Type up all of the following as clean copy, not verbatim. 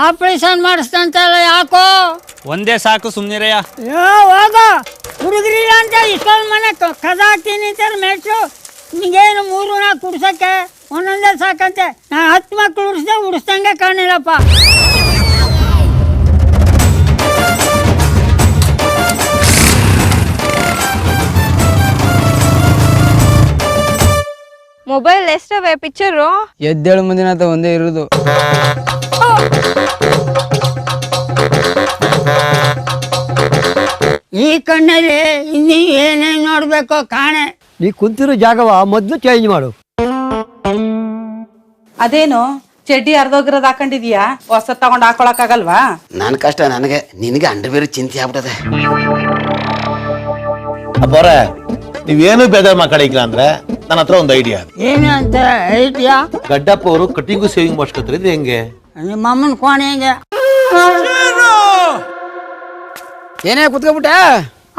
Operation ಮಾಡಿಸ್ತಂತಲ್ಲ ಯಾಕೋ? ಒಂದೇ ಸಾಕು ಸುಮ್ನಿರಯ್ಯ. ಹೋಗ ಹುಡುಗರಿಲ್ಲ ಅಂತ ಇಷ್ಟೊಂದು ಮನೆ ಕದ ಹಾಕ್ತೀನಿ ಅಂತಾರೆ ಮೇಟ್ರು. ನಿಂಗೇನು 3-4 ಕುಡ್ಸಕ್ಕೆ ಒಂದೊಂದೇ ಸಾಕಂತೆ. ನಾನು 10 ಮಕ್ಕಳು ಉಡಿಸ್ದಂಗೆ ಕಾಣಿಲ್ಲಪ್ಪ. Mobile ಎಷ್ಟವೆ picture? ಎದ್ದೇಳು ಮುಂದಿನ ಒಂದೇ ಇರುವುದು. ಈ ಕಣ್ಣಲ್ಲಿ ಇನ್ನೀ ಏನೇನು ನೋಡ್ಬೇಕೋ ಕಾಣೆ. ನೀ ಕುಂತಿರೋ ಜಾಗವ ಮೊದ್ಲು ಚೇಂಜ್ ಮಾಡು. ಅದೇನು ಚಡ್ಡಿ ಅರ್ಧೋಗಿರೋದು ಹಾಕೊಂಡಿದ್ಯಾ? ಹೊಸ ತಗೊಂಡ್ ಹಾಕೊಳಕ್ಕಾಗಲ್ವಾ? ನನ್ ಕಷ್ಟ ನನಗೆ, ನಿನಗೆ ಅಂಡರ್ವೇರ್ ಚಿಂತೆ ಆಗ್ಬಿಟ್ಟದೆ. ಅಪ್ಪವ್ರ ನೀವೇನು ಬೇಜಾರು ಮಾತಾಡಿಕ್ಕಿಲ್ಲ ಅಂದ್ರೆ ನನ್ನ ಹತ್ರ ಒಂದು ಐಡಿಯಾ. ಏನು ಅಂತ ಐತಿಯಾ? ಗಡ್ಡಪ್ಪ ಅವರು ಕಟಿಂಗು ಸೇವಿಂಗ್ ಮಾಡ್ಸ್ಕೊತಾರೆ, ಇದು ಹೆಂಗೆ? ನಿಮ್ಮ ಅಮ್ಮನ ಕೋಣೆ ಹೆಂಗೆ? ಏನೇ ಕುತ್ಕೊಬಿಟ್ಟೆ?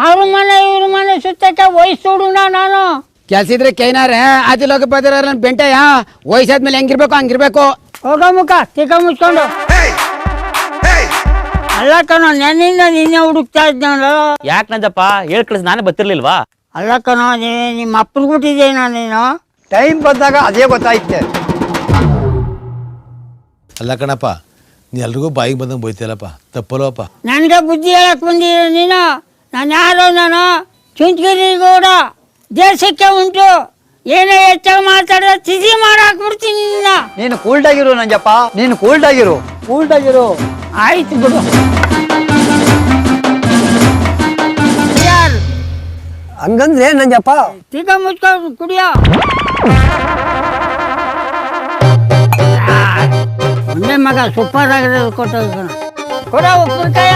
ಅವ್ರ ಮನೆ ಇವ್ರ ಮನೆ ಸುತ್ತಕ್ಕೆ ವಯಸ್ಸು ಹುಡುಗ ನಾನು. ಕೆಲ್ಸ ಇದ್ರೆ ಕೈನಾರೆ ಆತಿ ಲೋಕ ಪದರ ಬೆಂಟೆಯ ವಯಸ್ಸಾದ್ಮೇಲೆ ಹೆಂಗಿರ್ಬೇಕು ಹಂಗಿರ್ಬೇಕು. ಹೋಗೋ ಮುಖ ತಿಕ್ಕ ಮುಚ್ಕೊಂಡು. ಅಲ್ಲ ಕಣೋ, ನೆನ್ನಿಂದ ನಿನ್ನೆ ಹುಡುಕ್ತಾ ಇದ್ನಲ್ಲ. ಯಾಕೆ ನಂಜಪ್ಪ ಹೇಳ್ ಕಳಿಸ್, ನಾನೇ ಬರ್ತಿರ್ಲಿಲ್ವಾ? ಅಲ್ಲ ಕಣೋ, ನಿಮ್ಮ ಅಪ್ಪನ ಕೊಟ್ಟಿದ್ದೇನೋ ನೀನು. ಟೈಮ್ ಬಂದಾಗ ಅದೇ ಗೊತ್ತಾಯ್ತೆ. ಅಲ್ಲ ಕಣಪ್ಪ, ನೀ ಎಲ್ರಿಗೂ ಬಾಯಿಗೆ ಬಂದಂಗೆ ಬೈತಿಯಲ್ಲಪ್ಪ, ತಪ್ಪಲ್ವಪ್ಪ? ನನಗೆ ಬುದ್ಧಿ ಹೇಳಕ್ ಬಂದಿರೋ ನೀನು. ನಾನು ಯಾರೋ ನಾನು ಚುಂಚಗಿರಿ ಗೌಡ, ದೇಶಕ್ಕೆ ಉಂಟು. ಏನೇ ಹೆಚ್ಚಾಗಿ ಮಾತಾಡಿದ್ರೆ ತಿಥಿ ಮಾಡಾಕ್ಬಿಡ್ತೀನಿ ನಿನ್ನ. ನೀನು ಕೂಲ್ಡಾಗಿರು ನಂಜಪ್ಪ, ನೀನು ಕೂಲ್ಡಾಗಿರು, ಕೂಲ್ಡಾಗಿರು. ಆಯ್ತು ಬಿಡು. ಯಾರು ಹಂಗಂದ್ರೆ ನಂಜಪ್ಪ ತಿಕ್ಕ ಮುಚ್ಕೊಂಡು ಕುಡಿಯೋ. ಒಂದೇ ಮಗ ಸೂಪರ್ ಆಗಿರೋದು ಕೊಟ್ಟೋದು ಕೊಡ ಉಪ್ಪಿನಕಾಯ.